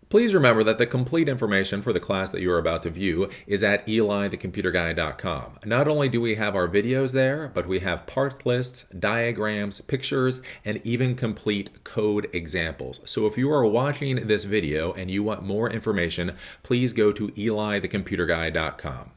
Please remember that the complete information for the class that you are about to view is at elithecomputerguy.com. Not only do we have our videos there, but we have part lists, diagrams, pictures, and even complete code examples. So if you are watching this video and you want more information, please go to elithecomputerguy.com.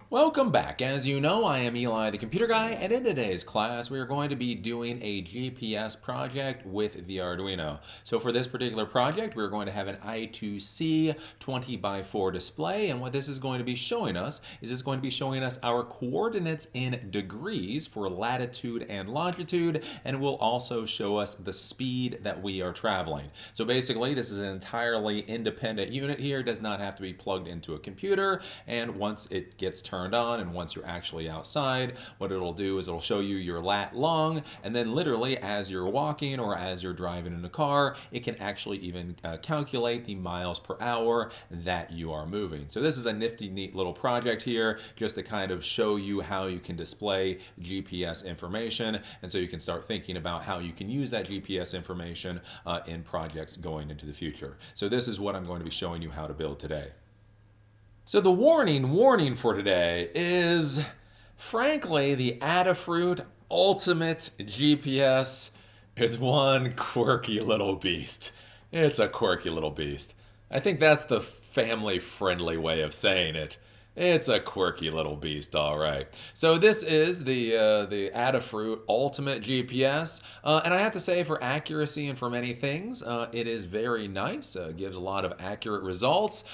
Welcome back. As you know, I am Eli the Computer Guy, and in today's class we are going to be doing a GPS project with the Arduino. So for this particular project, we're going to have an I2C 20x4 display, and what this is going to be showing us is it's going to be showing us our coordinates in degrees for latitude and longitude, and it will also show us the speed that we are traveling. So basically, this is an entirely independent unit here. It does not have to be plugged into a computer, and once it gets turned on and once you're actually outside, what it'll do is it'll show you your lat long, and then literally as you're walking or as you're driving in a car, it can actually even calculate the miles per hour that you are moving. So this is a nifty, neat little project here just to kind of show you how you can display GPS information, and so you can start thinking about how you can use that GPS information in projects going into the future. So this is what I'm going to be showing you how to build today. So the warning for today is, frankly, the Adafruit Ultimate GPS is one quirky little beast. It's a quirky little beast. I think that's the family-friendly way of saying it. It's a quirky little beast, all right. So this is the Adafruit Ultimate GPS, and I have to say, for accuracy and for many things, it is very nice. Gives a lot of accurate results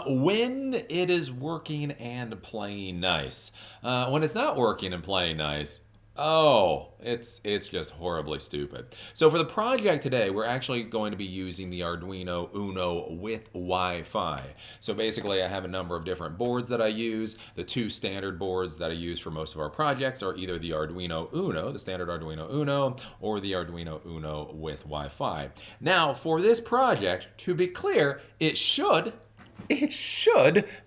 when it is working and playing nice. When it's not working and playing nice, oh, it's just horribly stupid. So for the project today, we're actually going to be using the Arduino Uno with Wi-Fi. So basically, I have a number of different boards that I use. The two standard boards that I use for most of our projects are either the Arduino Uno, the standard Arduino Uno, or the Arduino Uno with Wi-Fi. Now, for this project, to be clear, it should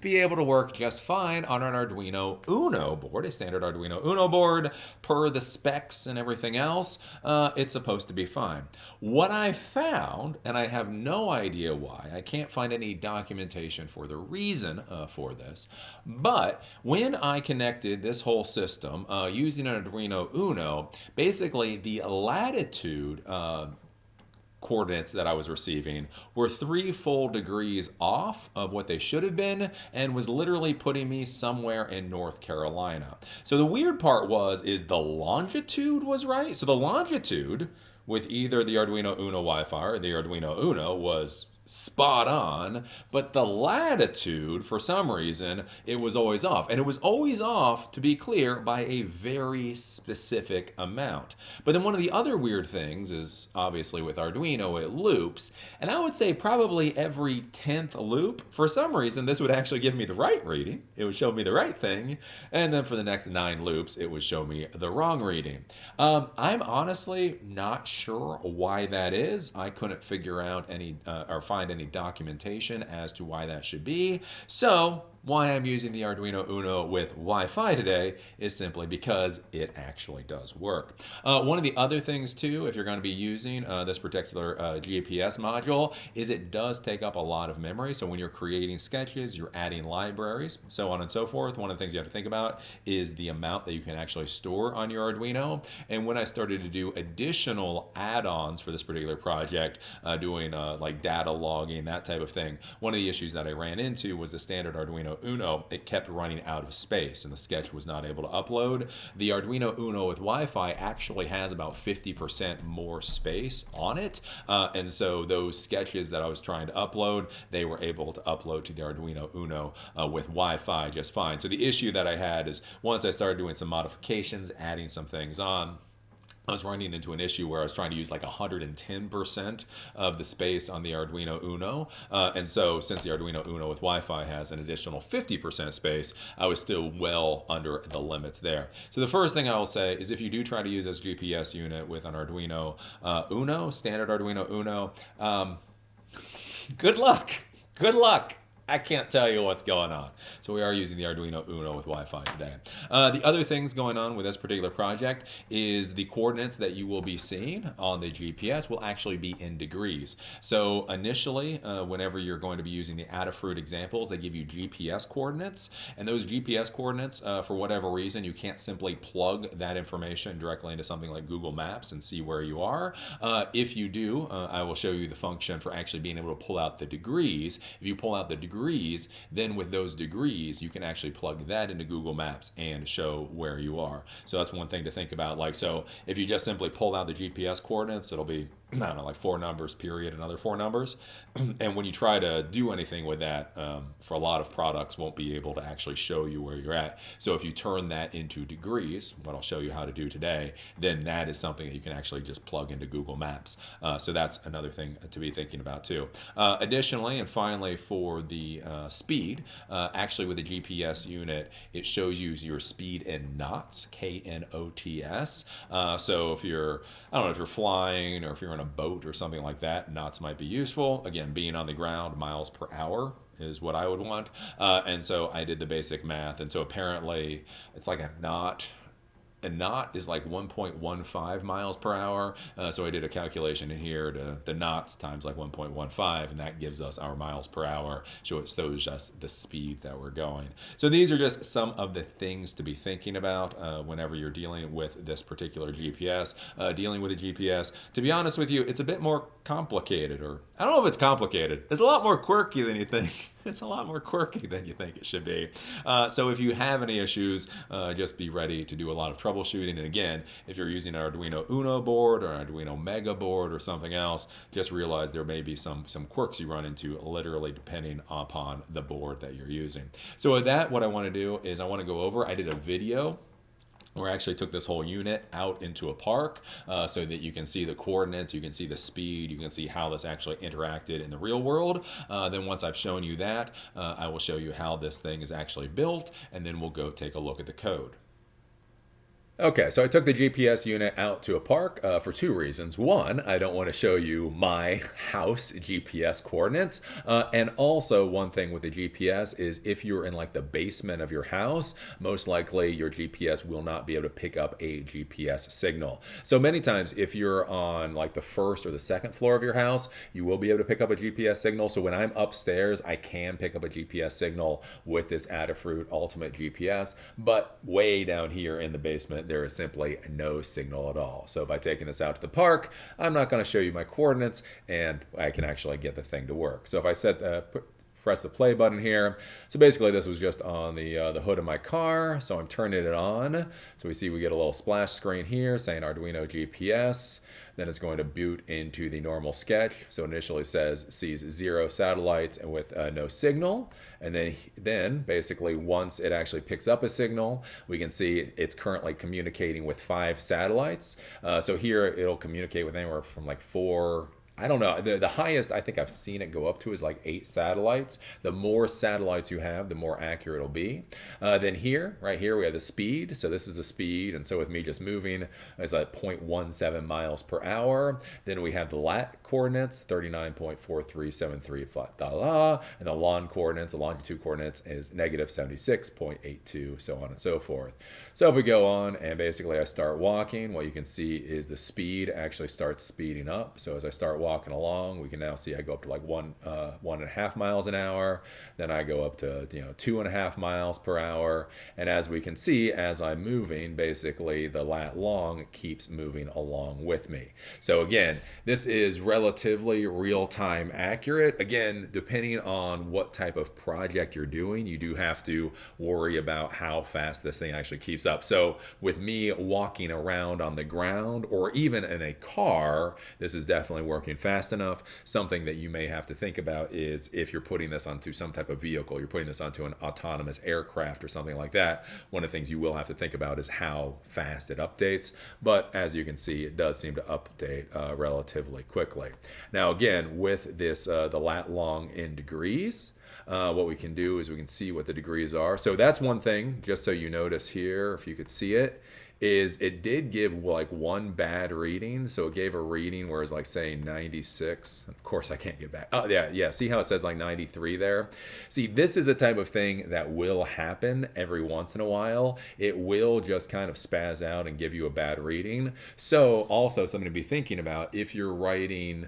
be able to work just fine on an Arduino Uno board, a standard Arduino Uno board. Per the specs and everything else, it's supposed to be fine. What I found, and I have no idea why, I can't find any documentation for the reason for this, but when I connected this whole system using an Arduino Uno, basically the latitude coordinates that I was receiving were 3 full degrees off of what they should have been, and was literally putting me somewhere in North Carolina. So the weird part is the longitude was right. So the longitude with either the Arduino Uno Wi-Fi or the Arduino Uno was spot on, but the latitude, for some reason, it was always off. And it was always off, to be clear, by a very specific amount. But then one of the other weird things is, obviously with Arduino, it loops. And I would say probably every 10th loop, for some reason, this would actually give me the right reading. It would show me the right thing. And then for the next 9 loops, it would show me the wrong reading. I'm honestly not sure why that is. I couldn't figure out any, or find any documentation as to why that should be. So why I'm using the Arduino Uno with Wi-Fi today is simply because it actually does work. One of the other things too, if you're going to be using this particular GPS module, is it does take up a lot of memory. So when you're creating sketches, you're adding libraries, so on and so forth, one of the things you have to think about is the amount that you can actually store on your Arduino. And when I started to do additional add-ons for this particular project, doing like data logging, that type of thing, one of the issues that I ran into was the standard Arduino Uno, it kept running out of space and the sketch was not able to upload. The Arduino Uno with Wi-Fi actually has about 50% more space on it, and so those sketches that I was trying to upload, they were able to upload to the Arduino Uno with Wi-Fi just fine. So the issue that I had is once I started doing some modifications, adding some things on, I was running into an issue where I was trying to use like 110% of the space on the Arduino Uno. And so since the Arduino Uno with Wi-Fi has an additional 50% space, I was still well under the limits there. So the first thing I will say is if you do try to use this GPS unit with an Arduino Uno, standard Arduino Uno, good luck. Good luck. I can't tell you what's going on. So we are using the Arduino Uno with Wi-Fi today. The other things going on with this particular project is the coordinates that you will be seeing on the GPS will actually be in degrees. So initially, whenever you're going to be using the Adafruit examples, they give you GPS coordinates. And those GPS coordinates, for whatever reason, you can't simply plug that information directly into something like Google Maps and see where you are. If you do, I will show you the function for actually being able to pull out the degrees. If you pull out the degrees, then with those degrees, you can actually plug that into Google Maps and show where you are. So that's one thing to think about. Like, so if you just simply pull out the GPS coordinates, it'll be, I don't know, like 4 numbers, period, another 4 numbers. And when you try to do anything with that, for a lot of products, won't be able to actually show you where you're at. So if you turn that into degrees, what I'll show you how to do today, then that is something that you can actually just plug into Google Maps. So that's another thing to be thinking about too. Additionally, and finally, for the speed, actually with the GPS unit, it shows you your speed in knots, K-N-O-T-S. So if you're, I don't know, if you're flying or if you're in a boat or something like that, knots might be useful. Again, being on the ground, miles per hour is what I would want. And so I did the basic math. And so apparently it's like a knot. A knot is like 1.15 miles per hour. So I did a calculation in here to the knots times like 1.15, and that gives us our miles per hour. So it shows us the speed that we're going. So these are just some of the things to be thinking about whenever you're dealing with this particular GPS. Dealing with a GPS, to be honest with you, it's a bit more complicated, or I don't know if it's complicated. It's a lot more quirky than you think. It's a lot more quirky than you think it should be. So if you have any issues, just be ready to do a lot of troubleshooting. And again, if you're using an Arduino Uno board or an Arduino Mega board or something else, just realize there may be some quirks you run into, literally depending upon the board that you're using. So with that, what I want to do is I want to go over, I did a video where I actually took this whole unit out into a park so that you can see the coordinates, you can see the speed, you can see how this actually interacted in the real world. Then once I've shown you that, I will show you how this thing is actually built, and then we'll go take a look at the code. Okay, so I took the GPS unit out to a park for 2 reasons. One, I don't want to show you my house GPS coordinates. And also, one thing with the GPS is if you're in like the basement of your house, most likely your GPS will not be able to pick up a GPS signal. So many times if you're on like the 1st or the 2nd floor of your house, you will be able to pick up a GPS signal. So when I'm upstairs, I can pick up a GPS signal with this Adafruit Ultimate GPS. But way down here in the basement, there is simply no signal at all. So by taking this out to the park, I'm not going to show you my coordinates, and I can actually get the thing to work. So if I press the play button here, so basically this was just on the hood of my car, so I'm turning it on. So we get a little splash screen here saying Arduino GPS. Then it's going to boot into the normal sketch. So initially sees 0 satellites and with no signal. And then basically once it actually picks up a signal, we can see it's currently communicating with 5 satellites. So here it'll communicate with anywhere from like 4, I don't know. The highest I think I've seen it go up to is like 8 satellites. The more satellites you have, the more accurate it'll be. Then here, right here, we have the speed. So this is the speed. And so with me just moving, it's like 0.17 miles per hour. Then we have the lat coordinates, 39.4373 flat da. And the lon coordinates, the longitude coordinates is negative 76.82, so on and so forth. So if we go on and basically I start walking, what you can see is the speed actually starts speeding up. So as I start walking along, we can now see I go up to like 1.5 miles an hour. Then I go up to 2.5 miles per hour. And as we can see, as I'm moving, basically the lat long keeps moving along with me. So again, this is relatively real-time accurate. Again, depending on what type of project you're doing, you do have to worry about how fast this thing actually keeps up. So with me walking around on the ground or even in a car, this is definitely working fast enough. Something that you may have to think about is if you're putting this onto some type of vehicle, you're putting this onto an autonomous aircraft or something like that, one of the things you will have to think about is how fast it updates. But as you can see, it does seem to update relatively quickly. Now again, with this, the lat long in degrees, what we can do is we can see what the degrees are. So that's one thing, just so you notice here, if you could see it, is it did give like one bad reading. So it gave a reading where it's like saying 96. Of course, I can't get back. Oh, yeah, yeah. See how it says like 93 there? See, this is the type of thing that will happen every once in a while. It will just kind of spaz out and give you a bad reading. So also something to be thinking about if you're writing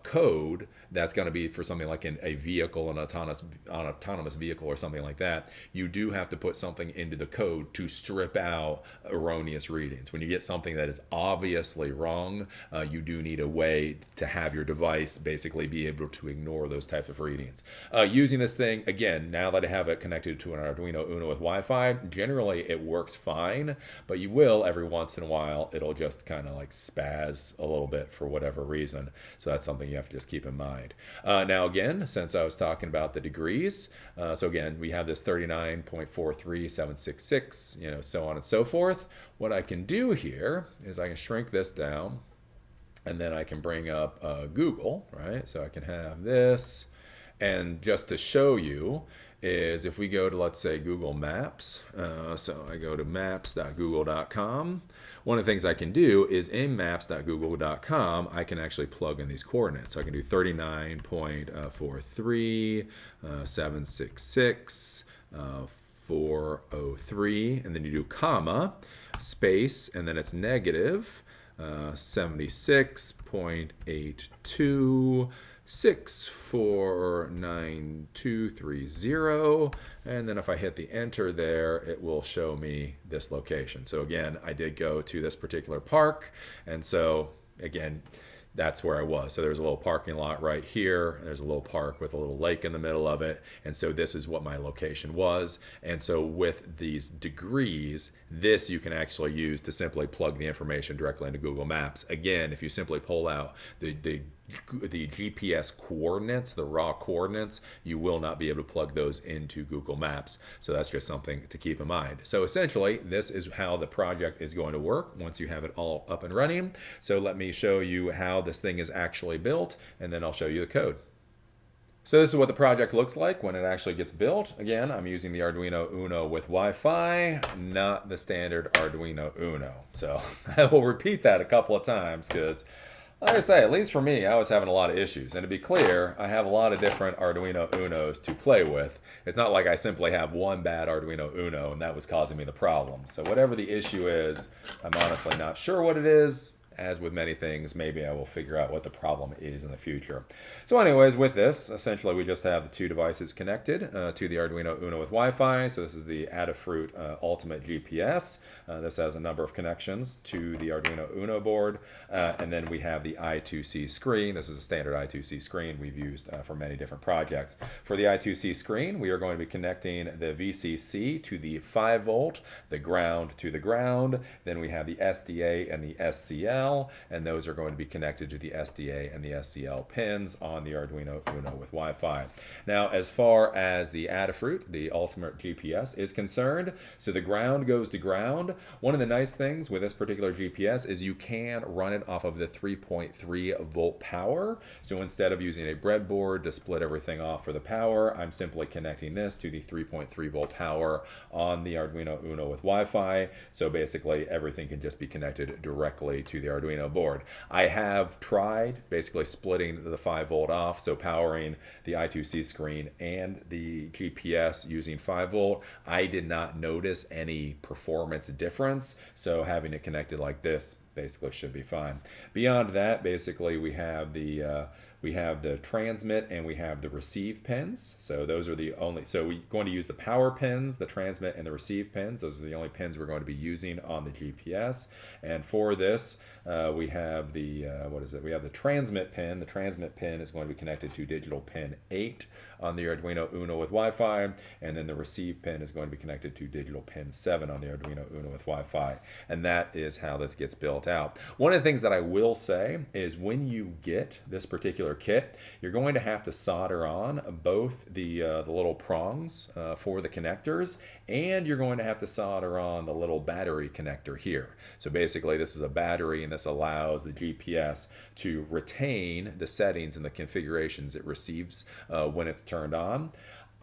code that's going to be for something like a vehicle, an autonomous vehicle or something like that, you do have to put something into the code to strip out erroneous readings. When you get something that is obviously wrong, you do need a way to have your device basically be able to ignore those types of readings. Using this thing, again, now that I have it connected to an Arduino Uno with Wi-Fi, generally it works fine, but you will, every once in a while, it'll just kind of like spaz a little bit for whatever reason. So that's something you have to just keep in mind. Now again, since I was talking about the degrees, so again, we have this 39.43766, you know, so on and so forth. What I can do here is I can shrink this down, and then I can bring up Google, right? So I can have this, and just to show you is if we go to, let's say, Google Maps, so I go to maps.google.com, one of the things I can do is in maps.google.com, I can actually plug in these coordinates. So I can do 39.43766, 403, and then you do comma, space, and then it's negative 76.82 649230, and then if I hit the enter there, it will show me this location. So again, I did go to this particular park, and so again, that's where I was. So there's a little parking lot right here. There's a little park with a little lake in the middle of it. And so this is what my location was. And so with these degrees, this you can actually use to simply plug the information directly into Google Maps. Again, if you simply pull out the GPS coordinates, the raw coordinates, you will not be able to plug those into Google Maps. So that's just something to keep in mind. So essentially, this is how the project is going to work once you have it all up and running. So let me show you how this thing is actually built, and then I'll show you the code. So this is what the project looks like when it actually gets built. Again, I'm using the Arduino Uno with Wi-Fi, not the standard Arduino Uno. So I will repeat that a couple of times because, like I say, at least for me, I was having a lot of issues. And to be clear, I have a lot of different Arduino Unos to play with. It's not like I simply have one bad Arduino Uno and that was causing me the problem. So whatever the issue is, I'm honestly not sure what it is. As with many things, maybe I will figure out what the problem is in the future. So anyways, with this, essentially we just have the two devices connected to the Arduino Uno with Wi-Fi. So this is the Adafruit Ultimate GPS. This has a number of connections to the Arduino Uno board. And then we have the I2C screen. This is a standard I2C screen we've used for many different projects. For the I2C screen, we are going to be connecting the VCC to the 5 volt, the ground to the ground. Then we have the SDA and the SCL. And those are going to be connected to the SDA and the SCL pins on the Arduino Uno with Wi-Fi. Now, as far as the Adafruit, the Ultimate GPS, is concerned, so the ground goes to ground. One of the nice things with this particular GPS is you can run it off of the 3.3 volt power. So instead of using a breadboard to split everything off for the power, I'm simply connecting this to the 3.3 volt power on the Arduino Uno with Wi-Fi. So basically everything can just be connected directly to the Arduino board. I have tried basically splitting the 5 volt off, so powering the I2C screen and the GPS using 5 volt. I did not notice any performance difference, so having it connected like this basically should be fine. Beyond that, basically we have the transmit and we have the receive pins. So those are the only, so we're going to use the power pins, the transmit and the receive pins. Those are the only pins we're going to be using on the GPS. And for this, we have the, we have the transmit pin. The transmit pin is going to be connected to digital pin 8 on the Arduino Uno with Wi-Fi. And then the receive pin is going to be connected to digital pin 7 on the Arduino Uno with Wi-Fi. And that is how this gets built out. One of the things that I will say is when you get this particular kit, you're going to have to solder on both the little prongs for the connectors, and you're going to have to solder on the little battery connector here. So basically this is a battery, and this allows the GPS to retain the settings and the configurations it receives when it's turned on.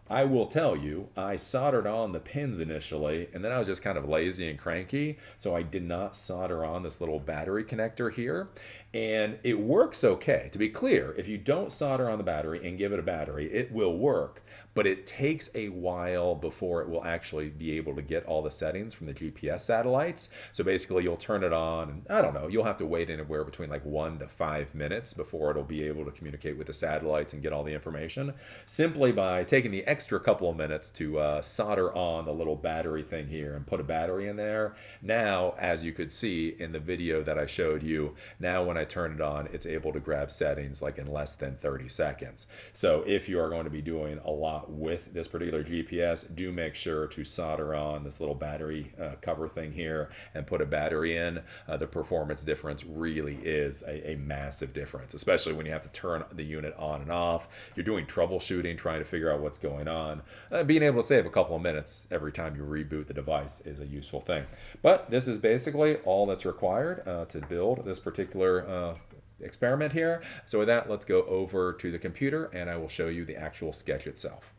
I will tell you, I soldered on the pins initially, and then I was just kind of lazy and cranky, so I did not solder on this little battery connector here. And it works okay. To be clear, if you don't solder on the battery and give it a battery, it will work, but it takes a while before it will actually be able to get all the settings from the GPS satellites. So basically, you'll turn it on, and I don't know, you'll have to wait anywhere between like 1 to 5 minutes before it'll be able to communicate with the satellites and get all the information, simply by taking the extra couple of minutes to solder on the little battery thing here and put a battery in there. Now, as you could see in the video that I showed you, now when I turn it on, it's able to grab settings like in less than 30 seconds. So if you are going to be doing a lot with this particular GPS, do make sure to solder on this little battery cover thing here and put a battery in. The performance difference really is a massive difference, especially when you have to turn the unit on and off. You're doing troubleshooting, trying to figure out what's going on. Being able to save a couple of minutes every time you reboot the device is a useful thing. But this is basically all that's required to build this particular experiment here. So with that, let's go over to the computer and I will show you the actual sketch itself.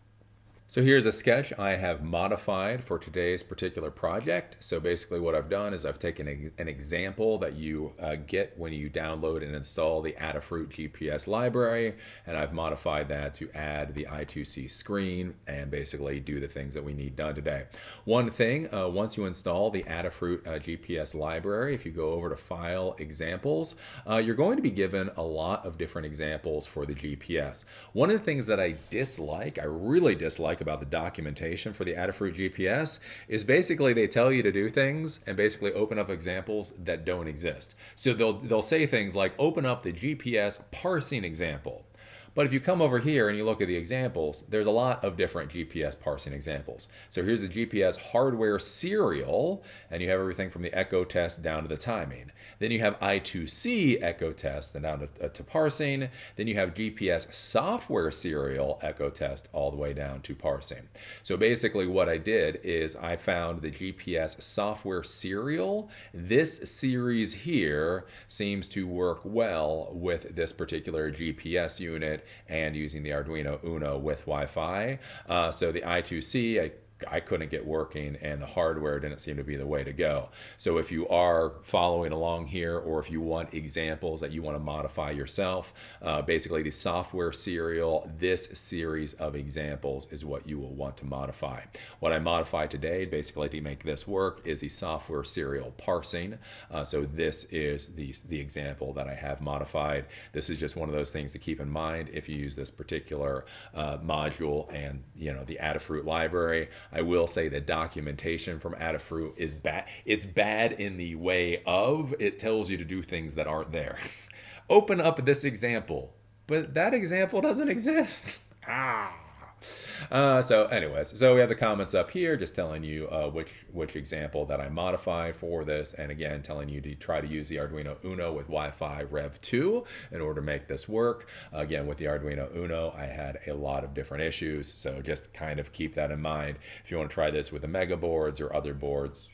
So here's a sketch I have modified for today's particular project. So basically what I've done is I've taken an example that you get when you download and install the Adafruit GPS library, and I've modified that to add the I2C screen and basically do the things that we need done today. One thing, once you install the Adafruit GPS library, if you go over to File, Examples, you're going to be given a lot of different examples for the GPS. One of the things that I really dislike about the documentation for the Adafruit GPS is basically they tell you to do things and basically open up examples that don't exist. So they'll say things like open up the GPS parsing example. But if you come over here and you look at the examples, there's a lot of different GPS parsing examples. So here's the GPS hardware serial, and you have everything from the echo test down to the timing. Then you have I2C echo test and down to parsing. Then you have GPS software serial echo test all the way down to parsing. So basically what I did is I found the GPS software serial. This series here seems to work well with this particular GPS unit and using the Arduino Uno with Wi-Fi. So the I2C, I couldn't get working, and the hardware didn't seem to be the way to go. So if you are following along here, or if you want examples that you want to modify yourself, basically the software serial, this series of examples is what you will want to modify. What I modified today, basically to make this work, is the software serial parsing. So this is the example that I have modified. This is just one of those things to keep in mind if you use this particular module and the Adafruit library. I will say the documentation from Adafruit is bad. It's bad in the way of it tells you to do things that aren't there. Open up this example, but that example doesn't exist. So anyways, so we have the comments up here just telling you which example that I modified for this, and again telling you to try to use the Arduino Uno with Wi-Fi Rev 2 in order to make this work. Again, with the Arduino Uno, I had a lot of different issues, so just kind of keep that in mind. If you want to try this with the Mega boards or other boards,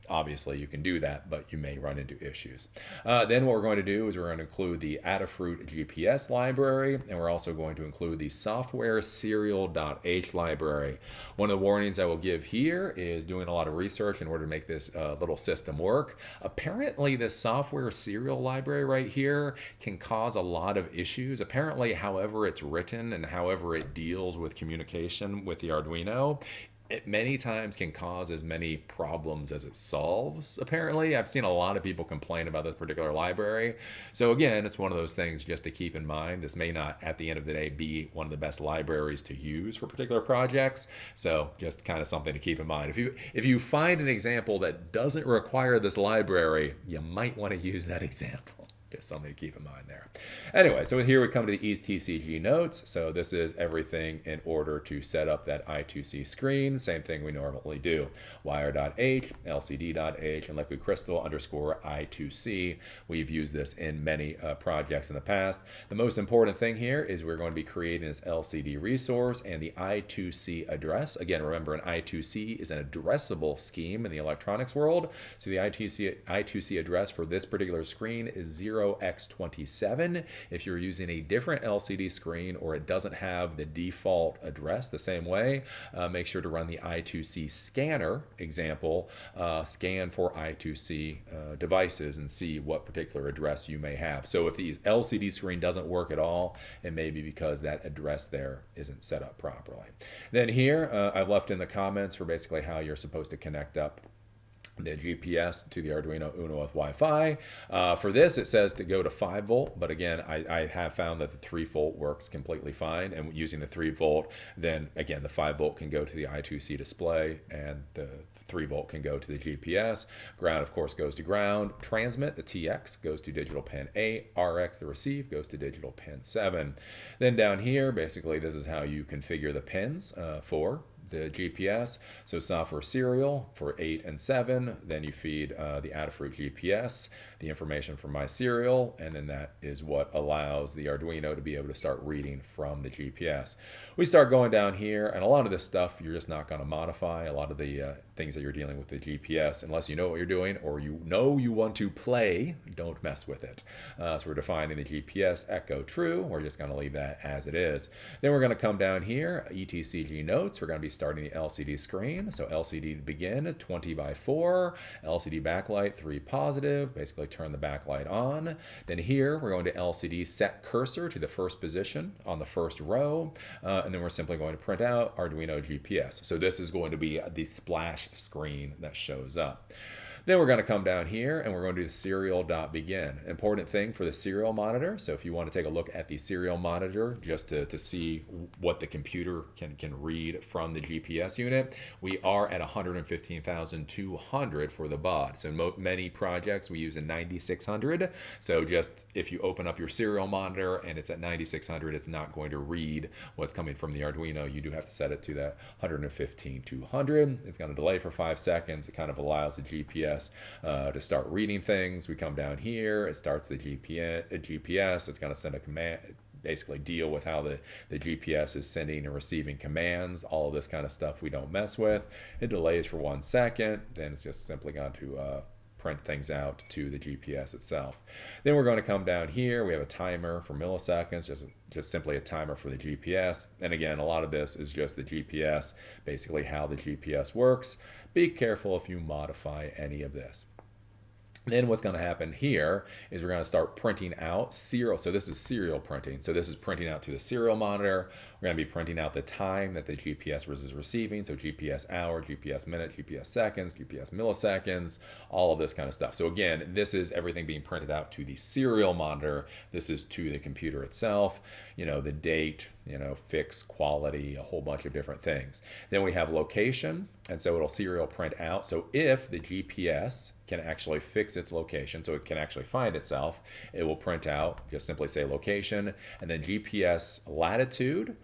obviously you can do that, but you may run into issues. Then what we're going to do is we're going to include the Adafruit GPS library, and we're also going to include the software serial.h library. One of the warnings I will give here is doing a lot of research in order to make this little system work. Apparently this software serial library right here can cause a lot of issues. Apparently, however it's written and however it deals with communication with the Arduino, it many times can cause as many problems as it solves, apparently. I've seen a lot of people complain about this particular library. So again, it's one of those things just to keep in mind. This may not, at the end of the day, be one of the best libraries to use for particular projects. So just kind of something to keep in mind. If you find an example that doesn't require this library, you might want to use that example. Just something to keep in mind there. Anyway, so here we come to the ETCG notes. So this is everything in order to set up that I2C screen. Same thing we normally do. Wire.h, LCD.h, and liquid crystal _ I2C. We've used this in many projects in the past. The most important thing here is we're going to be creating this LCD resource and the I2C address. Again, remember an I2C is an addressable scheme in the electronics world. So the I2C address for this particular screen is 0 0x27. If you're using a different LCD screen or it doesn't have the default address the same way, make sure to run the I2C scanner example, scan for I2C devices and see what particular address you may have. So if the LCD screen doesn't work at all, it may be because that address there isn't set up properly. Then here, I've left in the comments for basically how you're supposed to connect up the GPS to the Arduino Uno with Wi-Fi. For this, it says to go to 5 volt, but again, I have found that the 3 volt works completely fine, and using the 3 volt, then again, the 5 volt can go to the I2C display, and the 3 volt can go to the GPS. Ground, of course, goes to ground. Transmit, the TX, goes to digital pin 8. RX, the receive, goes to digital pin 7. Then down here, basically, this is how you configure the pins for the GPS. So software serial for 8 and 7, then you feed the Adafruit GPS, the information from my serial, and then that is what allows the Arduino to be able to start reading from the GPS. We start going down here, and a lot of this stuff you're just not going to modify. A lot of the things that you're dealing with the GPS, unless you know what you're doing or you know you want to play, don't mess with it. So we're defining the GPS echo true. We're just going to leave that as it is. Then we're going to come down here, ETCG notes. We're going to be starting the LCD screen. So LCD to begin, 20 by 4. LCD backlight, 3 positive. Basically turn the backlight on. Then here we're going to LCD set cursor to the first position on the first row. And then we're simply going to print out Arduino GPS. So this is going to be the splash screen that shows up. Then we're going to come down here and we're going to do the serial.begin. Important thing for the serial monitor. So if you want to take a look at the serial monitor just to see what the computer can read from the GPS unit, we are at 115,200 for the baud. So in many projects we use a 9600. So just if you open up your serial monitor and it's at 9600, it's not going to read what's coming from the Arduino. You do have to set it to that 115,200. It's going to delay for 5 seconds. It kind of allows the GPS to start reading things. We come down here, it starts the GPS. It's going to send a command, basically deal with how the GPS is sending and receiving commands. All of this kind of stuff we don't mess with. It delays for 1 second, then it's just simply going to print things out to the GPS itself. Then we're going to come down here. We have a timer for milliseconds, just simply a timer for the GPS. And again, a lot of this is just the GPS, basically how the GPS works. Be careful if you modify any of this. Then what's going to happen here is we're going to start printing out serial. So this is serial printing. So this is printing out to the serial monitor. We're going to be printing out the time that the GPS is receiving. So GPS hour, GPS minute, GPS seconds, GPS milliseconds, all of this kind of stuff. So again, this is everything being printed out to the serial monitor. This is to the computer itself. You know, the date, fix, quality, a whole bunch of different things. Then we have location, and so it'll serial print out. So if the GPS can actually fix its location, so it can actually find itself, it will print out, just simply say location, and then GPS latitude.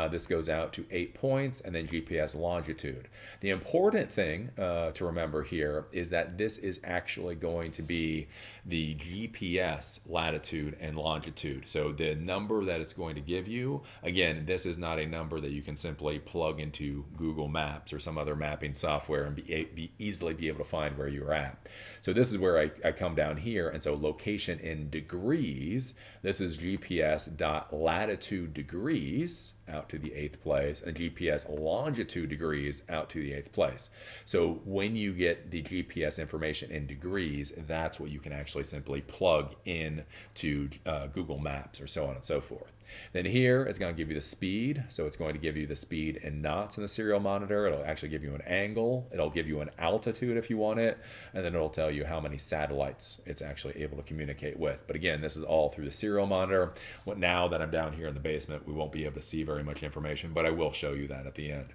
This goes out to 8 points, and then GPS longitude. The important thing to remember here is that this is actually going to be the GPS latitude and longitude. So the number that it's going to give you, again, this is not a number that you can simply plug into Google Maps or some other mapping software and easily be able to find where you're at. So this is where I come down here, and so location in degrees, this is GPS dot latitude degrees out to the 8th place, and GPS longitude degrees out to the 8th place. So when you get the GPS information in degrees, that's what you can actually simply plug in to Google Maps or so on and so forth. Then here it's going to give you the speed. So it's going to give you the speed in knots in the serial monitor. It'll actually give you an angle. It'll give you an altitude if you want it. And then it'll tell you how many satellites it's actually able to communicate with. But again, this is all through the serial monitor. Now that I'm down here in the basement, we won't be able to see very much information, but I will show you that at the end.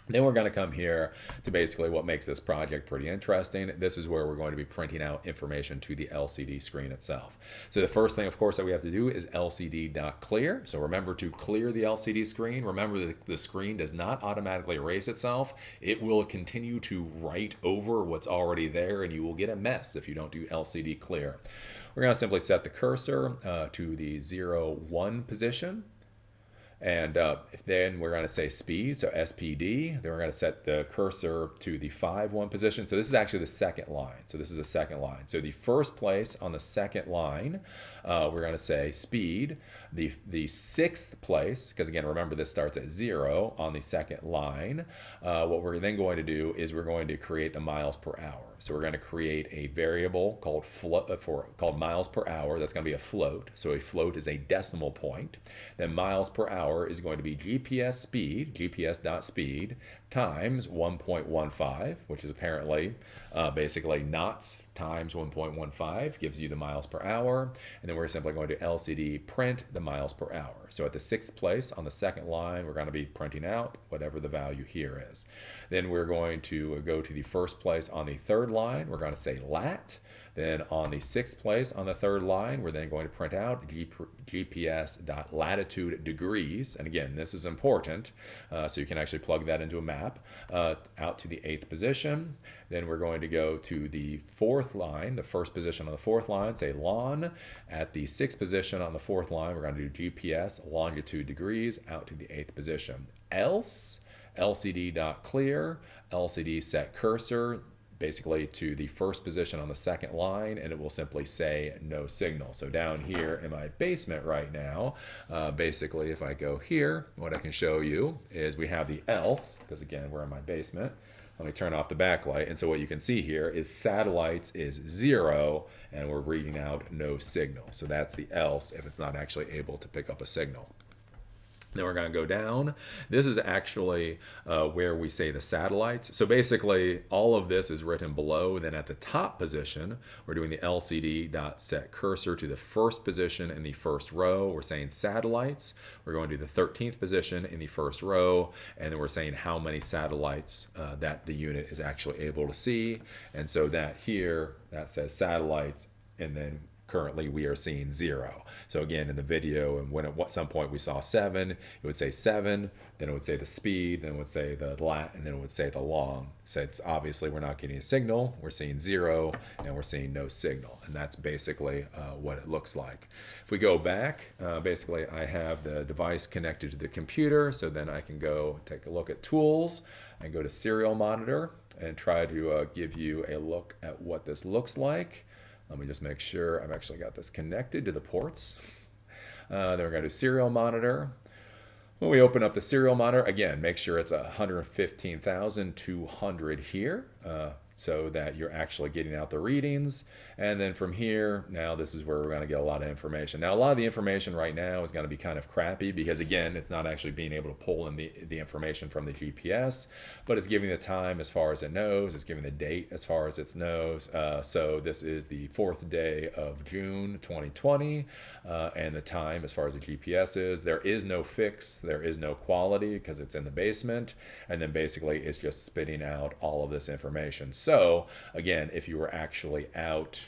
Then we're going to come here to basically what makes this project pretty interesting. This is where we're going to be printing out information to the LCD screen itself. So the first thing, of course, that we have to do is LCD.clear. So remember to clear the LCD screen. Remember that the screen does not automatically erase itself. It will continue to write over what's already there, and you will get a mess if you don't do LCD clear. We're going to simply set the cursor to the 0, 1 position. And then we're going to say speed, so SPD. Then we're going to set the cursor to the 5-1 position. So this is actually the second line. So this is the second line. So the first place on the second line, we're going to say speed. The sixth place, because again, remember this starts at 0 on the second line. What we're then going to do is we're going to create the miles per hour. So we're going to create a variable called miles per hour. That's going to be a float. So a float is a decimal point. Then miles per hour is going to be GPS speed, GPS.speed, times 1.15, which is apparently basically knots times 1.15 gives you the miles per hour. And then we're simply going to LCD print the miles per hour. So at the sixth place on the second line, we're going to be printing out whatever the value here is. Then we're going to go to the first place on the third line. We're going to say lat. Then on the sixth place on the third line, we're then going to print out GPS.latitude degrees. And again, this is important, so you can actually plug that into a map out to the 8th position. Then we're going to go to the fourth line, the first position on the fourth line, say lon. At the 6th position on the fourth line, we're going to do GPS longitude degrees out to the 8th position. Else, LCD.clear, LCD set cursor, basically to the first position on the second line, and it will simply say no signal. So down here in my basement right now, basically if I go here, what I can show you is we have the else, because again, we're in my basement. Let me turn off the backlight. And so what you can see here is satellites is 0, and we're reading out no signal. So that's the else if it's not actually able to pick up a signal. Then we're going to go down. This is actually where we say the satellites. So basically, all of this is written below. Then at the top position, we're doing the LCD.set cursor to the first position in the first row. We're saying satellites. We're going to the 13th position in the first row. And then we're saying how many satellites that the unit is actually able to see. And so that here, that says satellites, and then currently we are seeing 0. So again, in the video, and when at some point we saw 7, it would say 7, then it would say the speed, then it would say the lat, and then it would say the long. So it's obviously we're not getting a signal, we're seeing 0, and we're seeing no signal. And that's basically what it looks like. If we go back, basically I have the device connected to the computer, so then I can go take a look at tools and go to serial monitor and try to give you a look at what this looks like. Let me just make sure I've actually got this connected to the ports. Then we're going to do serial monitor. When we open up the serial monitor, again, make sure it's 115,200 here, so that you're actually getting out the readings. And then from here, now this is where we're going to get a lot of information. Now, a lot of the information right now is going to be kind of crappy because, again, it's not actually being able to pull in the information from the GPS, but it's giving the time as far as it knows. It's giving the date as far as it knows. So this is the 4th day of June 2020, and the time as far as the GPS is. There is no fix. There is no quality because it's in the basement. And then basically it's just spitting out all of this information. So again, if you were actually out,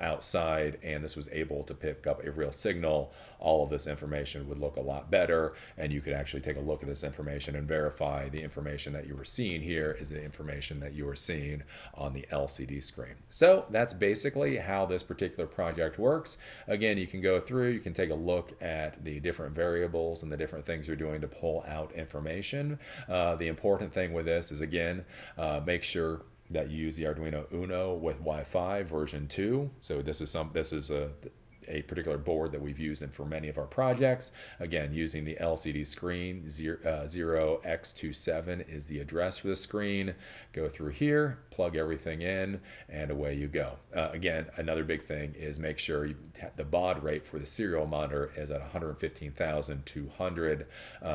outside, and this was able to pick up a real signal, all of this information would look a lot better, and you could actually take a look at this information and verify the information that you were seeing here is the information that you were seeing on the LCD screen. So that's basically how this particular project works. Again, you can go through, you can take a look at the different variables and the different things you're doing to pull out information. The important thing with this is, again, make sure that you use the Arduino Uno with Wi-Fi version 2. So this is a particular board that we've used for many of our projects. Again, using the LCD screen, 0x27 is the address for the screen. Go through here, plug everything in, and away you go. Again, another big thing is make sure the baud rate for the serial monitor is at 115,200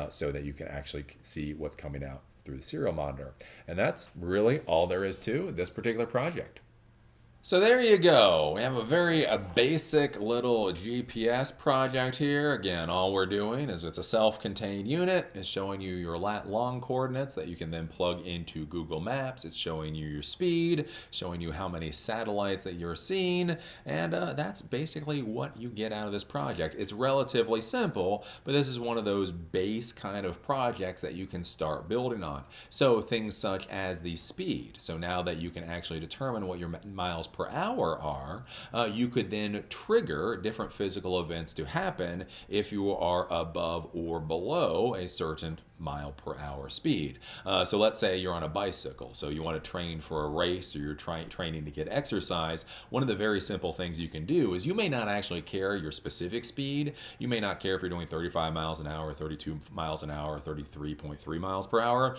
so that you can actually see what's coming out through the serial monitor. And that's really all there is to this particular project. So there you go. We have a very basic little GPS project here. Again, all we're doing is it's a self-contained unit. It's showing you your lat long coordinates that you can then plug into Google Maps. It's showing you your speed, showing you how many satellites that you're seeing, and that's basically what you get out of this project. It's relatively simple, but this is one of those base kind of projects that you can start building on. So things such as the speed. So now that you can actually determine what your miles per per hour are, you could then trigger different physical events to happen if you are above or below a certain mile per hour speed. So let's say you're on a bicycle, so you want to train for a race, or you're training to get exercise. One of the very simple things you can do is you may not actually care your specific speed. You may not care if you're doing 35 miles an hour, 32 miles an hour, 33.3 miles per hour.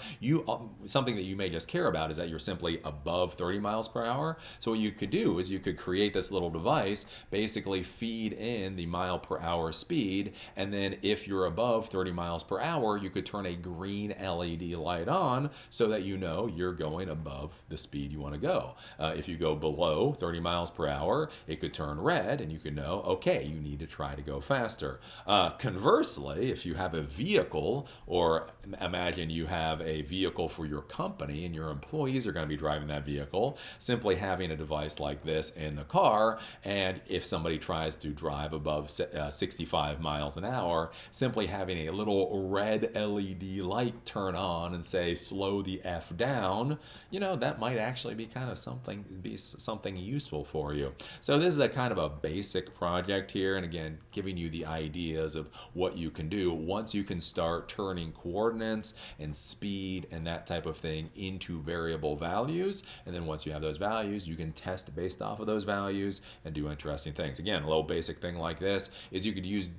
Something that you may just care about is that you're simply above 30 miles per hour. So what you could do is you could create this little device, basically feed in the mile per hour speed, and then if you're above 30 miles per hour, you could turn a green LED light on so that you know you're going above the speed you want to go. If you go below 30 miles per hour, it could turn red and you can know, okay, you need to try to go faster. Conversely, if you have a vehicle, or imagine you have a vehicle for your company and your employees are going to be driving that vehicle, simply having a device like this in the car, and if somebody tries to drive above 65 miles an hour, simply having a little red LED light turn on and say slow the F down, that might actually be something useful for you. So this is a kind of a basic project here, and again, giving you the ideas of what you can do once you can start turning coordinates and speed and that type of thing into variable values. And then once you have those values, you can test based off of those values and do interesting things. Again, a little basic thing like this is you could use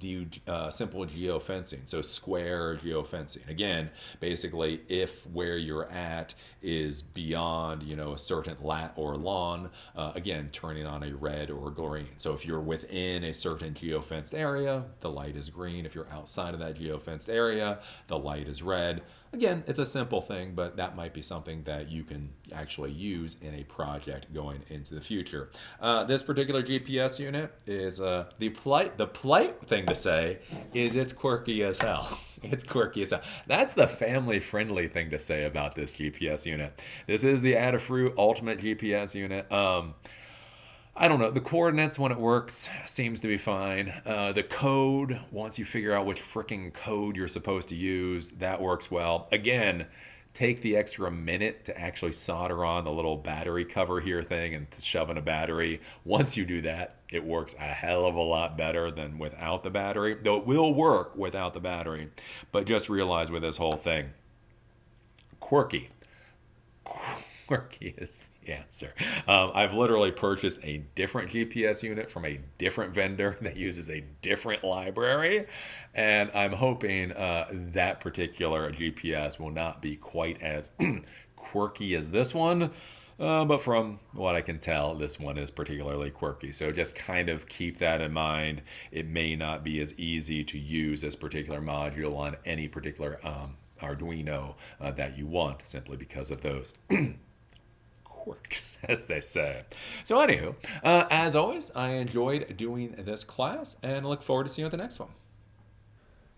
simple geofencing, so square geofencing. Again, basically, if where you're at is beyond, a certain lat or lawn, again, turning on a red or green. So if you're within a certain geofenced area, the light is green. If you're outside of that geofenced area, the light is red. Again, it's a simple thing, but that might be something that you can actually use in a project going into the future. This particular GPS unit is the polite thing to say is it's quirky as hell. It's quirky as hell. That's the family-friendly thing to say about this GPS unit. This is the Adafruit Ultimate GPS unit. I don't know. The coordinates, when it works, seems to be fine. The code, once you figure out which freaking code you're supposed to use, that works well. Again, take the extra minute to actually solder on the little battery cover here thing and to shove in a battery. Once you do that, it works a hell of a lot better than without the battery, though it will work without the battery. But just realize with this whole thing, quirky is the answer. I've literally purchased a different GPS unit from a different vendor that uses a different library, and I'm hoping that particular GPS will not be quite as quirky as this one. But from what I can tell, this one is particularly quirky. So just kind of keep that in mind. It may not be as easy to use this particular module on any particular Arduino that you want, simply because of those quirks, as they say. So anywho, as always, I enjoyed doing this class and look forward to seeing you at the next one.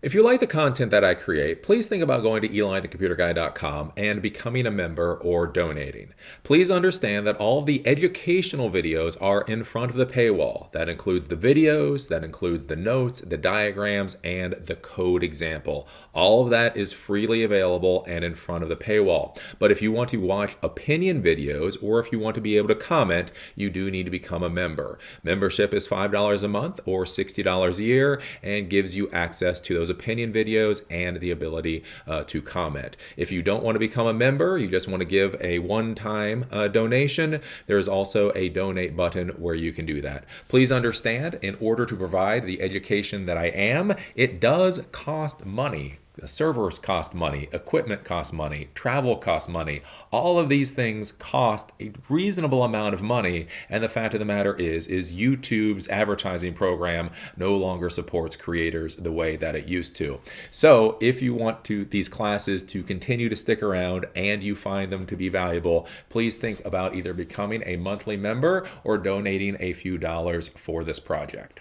If you like the content that I create, please think about going to elithecomputerguy.com and becoming a member or donating. Please understand that all of the educational videos are in front of the paywall. That includes the videos, that includes the notes, the diagrams, and the code example. All of that is freely available and in front of the paywall. But if you want to watch opinion videos, or if you want to be able to comment, you do need to become a member. Membership is $5 a month or $60 a year and gives you access to those opinion videos and the ability to comment. If you don't want to become a member, you just want to give a one-time donation, there's also a donate button where you can do that. Please understand, in order to provide the education that I am, it does cost money. Servers cost money, equipment costs money, travel costs money. All of these things cost a reasonable amount of money, and the fact of the matter is YouTube's advertising program no longer supports creators the way that it used to. So if you want these classes to continue to stick around and you find them to be valuable, please think about either becoming a monthly member or donating a few dollars for this project.